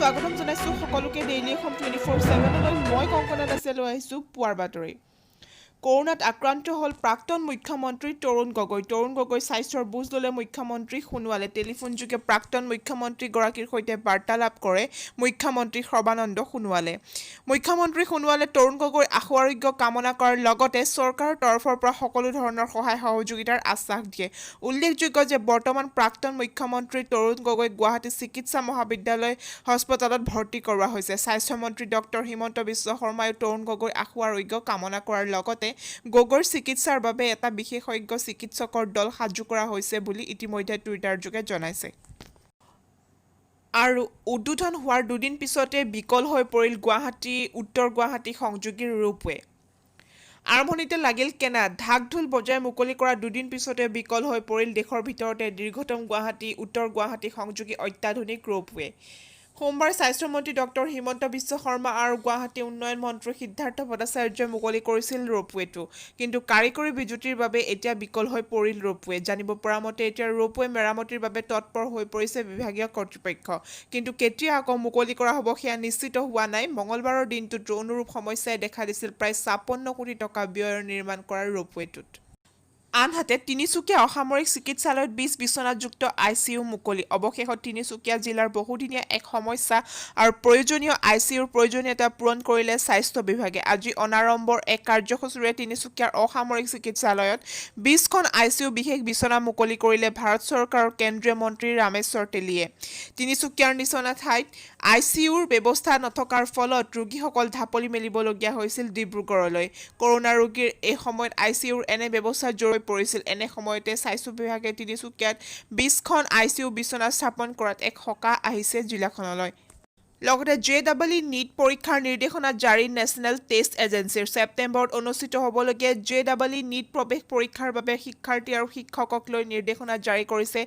স্বাগতম জনাইছো সকলোকে ডেইলি অসম 24/7 মই কংকনা দাসে লৈ আহিছো পুৱাৰ বাতৰি কৰোনাত আক্ৰান্ত হল প্ৰাক্তন মুখ্যমন্ত্ৰী তৰুণ গগৈ স্বাস্থ্যৰ বুজ ললে মুখ্যমন্ত্ৰী সোণোৱালে টেলিফোনযোগে প্ৰাক্তন মুখ্যমন্ত্ৰী গৰাকীৰ সৈতে বাৰ্তালাপ কৰে মুখ্যমন্ত্ৰী সৰ্বানন্দ সোণোৱালে তৰুণ গগৈৰ আশু আৰোগ্য কামনা কৰাৰ লগতে চৰকাৰৰ তৰফৰ পৰা সকলো ধৰণৰ সহায় সহযোগিতাৰ আশ্বাস দিয়ে উল্লেখযোগ্য যে বৰ্তমান প্ৰাক্তন মুখ্যমন্ত্ৰী তৰুণ গগৈ গুৱাহাটী চিকিৎসা মহাবিদ্যালয় হাস্পতালত ভৰ্তি কৰোৱা হৈছে স্বাস্থ্যমন্ত্ৰী ডক্টৰ হিমন্ত বিশ্ব শৰ্মাই তৰুণ গগৈৰ আশু আৰোগ্য কামনা কৰাৰ লগতে গগৈৰ চিকিৎসাৰ বাবে এটা বিশেষজ্ঞ চিকিৎসকৰ দল সাজু কৰা হৈছে বুলি ইতিমধ্যে টুইটাৰ যোগে জনাইছে আৰু উদ্বোধন হোৱাৰ দুদিন পিছতে বিকল হৈ পৰিল উত্তৰ গুৱাহাটী সংযোগী ৰোপৱে আৰম্ভণিতে লাগিল কেনা ঢাক ঢোল বজাই মুকলি কৰা দুদিন পিছতে বিকল হৈ পৰিল দেশৰ ভিতৰতে দীৰ্ঘতম উত্তৰ গুৱাহাটী সংযোগী অত্যাধুনিক ৰোপৱে সোমবাৰ স্বাস্থ্যমন্ত্ৰী ডক্টৰ হিমন্ত বিশ্ব শৰ্মা আৰু গুৱাহাটী উন্নয়ন মন্ত্ৰী সিদ্ধাৰ্থ ভট্টাচাৰ্যই মুকলি কৰিছিল ৰোপৱেটো কিন্তু কাৰিকৰী বিজুতিৰ বাবে এতিয়া বিকল হৈ পৰিল ৰোপৱে জানিব পৰা মতে এতিয়া ৰোপৱে মেৰামতিৰ বাবে তৎপৰ হৈ পৰিছে বিভাগীয় কৰ্তৃপক্ষ কিন্তু কেতিয়া আকৌ মুকলি কৰা হ'ব সেয়া নিশ্চিত হোৱা নাই মঙলবাৰৰ দিনটোত অনুৰূপ সমস্যাই দেখা দিছিল প্ৰায় 56 কোটি টকা ব্যয়ৰ নিৰ্মাণ কৰা ৰোপৱেটোত আনহাতে তিনিচুকীয়া অসামৰিক চিকিৎসালয়ত 20 বিচনাযুক্ত ICU মুকলি অৱশেষত তিনিচুকীয়া জিলাৰ বহুদিনীয়া এক সমস্যা আৰু প্ৰয়োজনীয় ICUৰ প্ৰয়োজনীয়তা পূৰণ কৰিলে স্বাস্থ্য বিভাগে আজি অনাৰম্ভৰ এক কাৰ্যসূচীৰে তিনিচুকীয়াৰ অসামৰিক চিকিৎসালয়ত 20খন ICU বিশেষ বিচনা মুকলি কৰিলে ভাৰত চৰকাৰৰ কেন্দ্ৰীয় মন্ত্ৰী ৰামেশ্বৰ তেলীয়ে তিনিচুকীয়াৰ নিচনা ঠাইত ICUৰ ব্যৱস্থা নথকাৰ ফলত ৰোগীসকল ঢাপলি মেলিবলগীয়া হৈছিল ডিব্ৰুগড়লৈ কৰোনা ৰোগীৰ এই সময়ত ICUৰ এনে ব্যৱস্থা জৰুৰী পৰিছিল এনে সময়তে স্বাস্থ্য বিভাগে তিনিচুকীয়াত 20খন ICU বিচনা স্থাপন কৰাত এক সকাহ আহিছে জিলাখনলৈ লগতে JEE নীট পৰীক্ষাৰ নিৰ্দেশনা জাৰি নেশ্যনেল টেষ্ট এজেন্সিৰ ছেপ্টেম্বৰত অনুষ্ঠিত হ'বলগীয়া JEE নীট প্ৰৱেশ পৰীক্ষাৰ বাবে শিক্ষাৰ্থী আৰু শিক্ষকক লৈ নিৰ্দেশনা জাৰি কৰিছে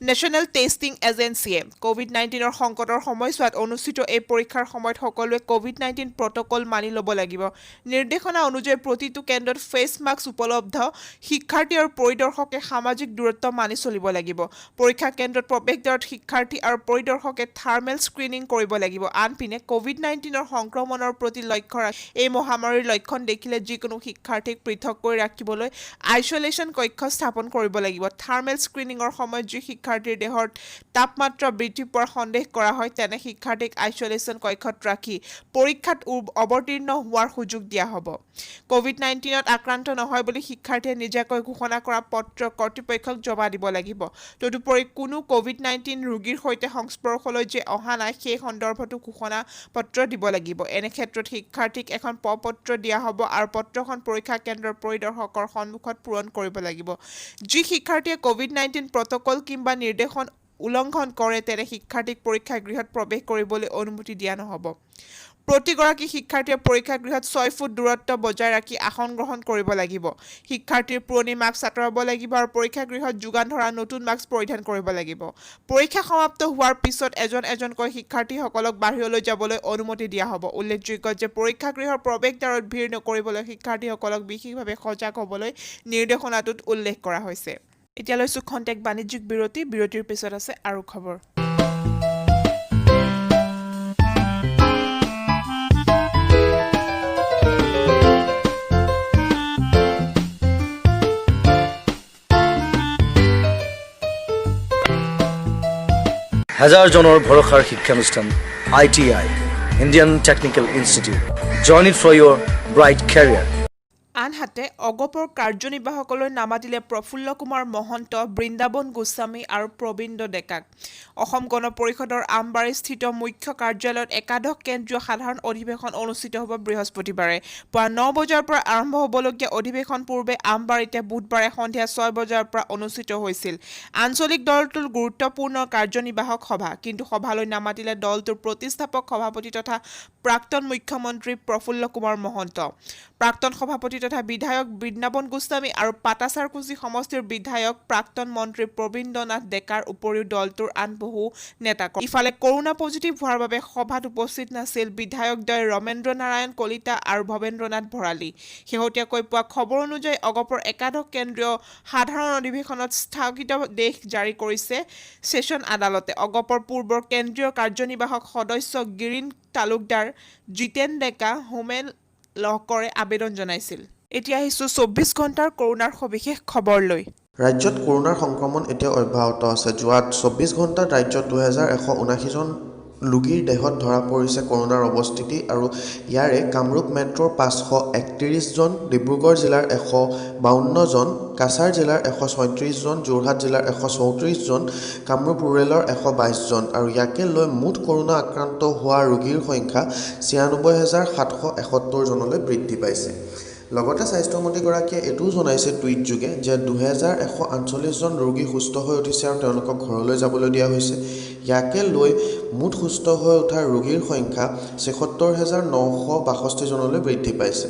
নেশ্যনেল টেষ্টিং এজেন্সিয়ে কোভিড-19ৰ সংকটৰ সময়ছোৱাত অনুষ্ঠিত এই পৰীক্ষাৰ সময়ত সকলোৱে কোভিড-19 প্ৰট'কল মানি ল'ব লাগিব নিৰ্দেশনা অনুযায়ী প্ৰতিটো কেন্দ্ৰত ফেচ মাস্ক উপলব্ধ শিক্ষাৰ্থী আৰু পৰিদৰ্শকে সামাজিক দূৰত্ব মানি চলিব লাগিব পৰীক্ষা কেন্দ্ৰত প্ৰৱেশদ্বাৰত শিক্ষাৰ্থী আৰু পৰিদৰ্শকে থাৰ্মেল স্ক্ৰিনিং কৰিব লাগিব আনপিনে কোভিড-19ৰ সংক্ৰমণৰ প্ৰতি লক্ষ্য ৰাখি এই মহামাৰীৰ লক্ষণ দেখিলে যিকোনো শিক্ষাৰ্থীক পৃথক কৰি ৰাখিবলৈ আইচোলেশ্যন কক্ষ স্থাপন কৰিব লাগিব থাৰ্মেল স্ক্ৰিনিংৰ সময়ত যি শিক্ষাৰ্থীৰ দেহৰ তাপমাত্ৰা বৃদ্ধি পোৱাৰ সন্দেহ কৰা হয় তেনে শিক্ষাৰ্থীক আইচোলেশ্যন কক্ষত ৰাখি পৰীক্ষাত অৱতীৰ্ণ হোৱাৰ সুযোগ দিয়া হ'ব কোভিড-19ত আক্ৰান্ত নহয় বুলি শিক্ষাৰ্থীয়ে নিজাকৈ ঘোষণা কৰা পত্ৰ কৰ্তৃপক্ষক জমা দিব লাগিব তদুপৰি কোনো কোভিড-19 ৰোগীৰ সৈতে সংস্পৰ্শলৈ যে অহা নাই সেই সন্দৰ্ভতো ঘোষণা পত্ৰ দিব লাগিব এনে ক্ষেত্ৰত শিক্ষাৰ্থীক এখন পত্ৰ দিয়া হ'ব আৰু পত্ৰখন পৰীক্ষা কেন্দ্ৰৰ পৰিদৰ্শকৰ সন্মুখত পূৰণ কৰিব লাগিব যি শিক্ষাৰ্থীয়ে কোভিড-19 প্ৰট'কল কিংবা নিৰ্দেশন উলংঘন কৰে তেনে শিক্ষাৰ্থীক পৰীক্ষা গৃহত প্ৰৱেশ কৰিবলৈ অনুমতি দিয়া নহ'ব প্ৰতিগৰাকী শিক্ষাৰ্থীয়ে পৰীক্ষা গৃহত 6 ফুট দূৰত্ব বজাই ৰাখি আসন গ্ৰহণ কৰিব লাগিব শিক্ষাৰ্থীৰ পুৰণি মাস্ক আঁতৰাব লাগিব আৰু পৰীক্ষা গৃহত যোগান ধৰা নতুন মাস্ক পৰিধান কৰিব লাগিব পৰীক্ষা সমাপ্ত হোৱাৰ পিছত এজনকৈ শিক্ষাৰ্থীসকলক বাহিৰলৈ যাবলৈ অনুমতি দিয়া হ'ব উল্লেখযোগ্য যে পৰীক্ষা গৃহৰ প্ৰৱেশদ্বাৰত ভিৰ নকৰিবলৈ শিক্ষাৰ্থীসকলক বিশেষভাৱে সজাগ হ'বলৈ নিৰ্দেশনাটোত উল্লেখ কৰা হৈছে এতিয়া লৈছো খন্তেক বাণিজ্যিক বিৰতিৰ পিছত আছে আৰু খবৰ হাজাৰজনৰ ভৰসাৰ শিক্ষানুষ্ঠান ITI Indian Technical Institute join it for your bright career আনহাতে অগপৰ কাৰ্যনিৰ্বাহকলৈ নামাতিলে প্ৰফুল্ল কুমাৰ মহন্ত বৃন্দাবন গোস্বামী আৰু প্ৰবীন্দ ডেকাক অসম গণ পৰিষদৰ আমবাৰীস্থিত মুখ্য কাৰ্যালয়ত একাদশ কেন্দ্ৰীয় সাধাৰণ অধিৱেশন অনুষ্ঠিত হ'ব বৃহস্পতিবাৰে পুৱা 9 বজাৰ পৰা আৰম্ভ হ'বলগীয়া অধিৱেশন পূৰ্বে আমবাৰীতে বুধবাৰে সন্ধিয়া 6 বজাৰ পৰা অনুষ্ঠিত হৈছিল আঞ্চলিক দলটোৰ গুৰুত্বপূৰ্ণ কাৰ্যনিৰ্বাহক সভা কিন্তু সভালৈ নামাতিলে দলটোৰ প্ৰতিষ্ঠাপক সভাপতি তথা প্ৰাক্তন মুখ্যমন্ত্ৰী প্ৰফুল্ল কুমাৰ মহন্ত প্ৰাক্তন সভাপতি তথা বিধায়ক বৃন্দাবন গোস্বামী আৰু পাটাচাৰকুছি সমষ্টিৰ বিধায়ক প্ৰাক্তন মন্ত্ৰী প্ৰবীন্দ্ৰনাথ ডেকাৰ উপৰিও দলটোৰ আন বহু নেতা। ইফালে কৰোনা পজিটিভ হোৱাৰ বাবে সভাত উপস্থিত নাছিল বিধায়কদ্বয় ৰমেন্দ্ৰ নাৰায়ণ কলিতা আৰু ভৱেন্দ্ৰনাথ ভৰালী। শেহতীয়াকৈ পোৱা খবৰ অনুযায়ী অগপৰ একাদশ কেন্দ্ৰীয় সাধাৰণ অধিৱেশনত স্থগিতাদেশ জাৰি কৰিছে ছেছন আদালতে। অগপৰ পূৰ্বৰ কেন্দ্ৰীয় কাৰ্যনিৰ্বাহক সদস্য গিৰীন তালুকদাৰ, জিতেন ডেকা, হোমেন লহকৰে আবেদন জনাইছিল। এতিয়া আহিছোঁ 24 ঘণ্টাৰ কৰোনাৰ সবিশেষ খবৰলৈ। ৰাজ্যত কৰোনাৰ সংক্ৰমণ এতিয়া অব্যাহত আছে। যোৱা 24 ঘণ্টাত ৰাজ্যত 2179 জন ৰোগীৰ দেহত ধৰা পৰিছে কৰোনাৰ অৱস্থিতি আৰু ইয়াৰে কামৰূপ মেট্ৰৰ 531 জন, ডিব্ৰুগড় জিলাৰ 152 জন, কাছাৰ জিলাৰ 136 জন, যোৰহাট জিলাৰ 134 জন, কামৰূপ ৰুৰেলৰ 122 জন আৰু ইয়াকে লৈ মুঠ কৰোনা আক্ৰান্ত হোৱা ৰোগীৰ সংখ্যা 96,771 জনলৈ বৃদ্ধি পাইছে। লগতে স্বাস্থ্যমন্ত্ৰীগৰাকীয়ে এইটোও জনাইছে টুইট যোগে যে 2148 জন ৰোগী সুস্থ হৈ উঠিছে আৰু তেওঁলোকক ঘৰলৈ যাবলৈ দিয়া হৈছে। ইয়াকে লৈ মুঠ সুস্থ হৈ উঠা ৰোগীৰ সংখ্যা 76,962 জনলৈ বৃদ্ধি পাইছে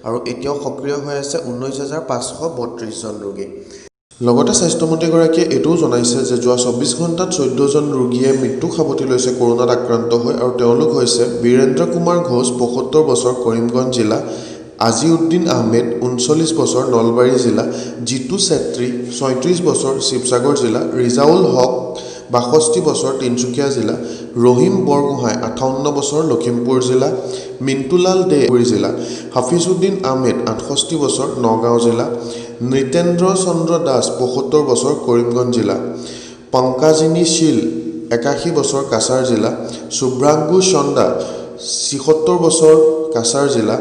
আৰু এতিয়াও সক্ৰিয় হৈ আছে 19,532 জন ৰোগী। লগতে স্বাস্থ্যমন্ত্ৰীগৰাকীয়ে এইটোও জনাইছে যে যোৱা 24 ঘণ্টাত 14 জন ৰোগীয়ে মৃত্যুক সাৱটি লৈছে কৰোনাত আক্ৰান্ত হৈ আৰু তেওঁলোক হৈছে বীৰেন্দ্ৰ কুমাৰ ঘোষ 75 বছৰ কৰিমগঞ্জ জিলা, আজিউদ্দিন আহমেদ 39 বছৰ নলবাৰী জিলা, জিতু চেত্ৰী 36 বছৰ শিৱসাগৰ জিলা, ৰিজাউল হক 62 বছৰ তিনিচুকীয়া জিলা, ৰহিম বৰগোহাঁই 58 বছৰ লখিমপুৰ জিলা, মিণ্টুলাল দে জিলা, হাফিজউদ্দিন আহমেদ 68 বছৰ নগাঁও জিলা, নৃতেন্দ্ৰ চন্দ্ৰ দাস 75 বছৰ কৰিমগঞ্জ জিলা, পংকাজিনী শীল 81 বছৰ কাছাৰ জিলা, শুভ্ৰাংগু চন্দা 76 বছৰ কাছাৰ জিলা,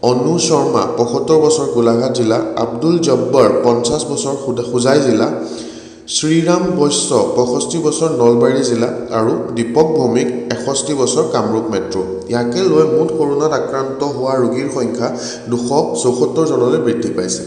অনু শৰ্মা 75 বছৰ গোলাঘাট জিলা, আব্দুল জব্বৰ 50 বছৰ হোজাই জিলা, শ্ৰীৰাম বৈশ্য 65 বছৰ নলবাৰী জিলা আৰু দীপক ভৌমিক 61 বছৰ কামৰূপ মেট্ৰ'। ইয়াকে লৈ মুঠ কৰোনাত আক্ৰান্ত হোৱা ৰোগীৰ সংখ্যা 274 জনলৈ বৃদ্ধি পাইছে।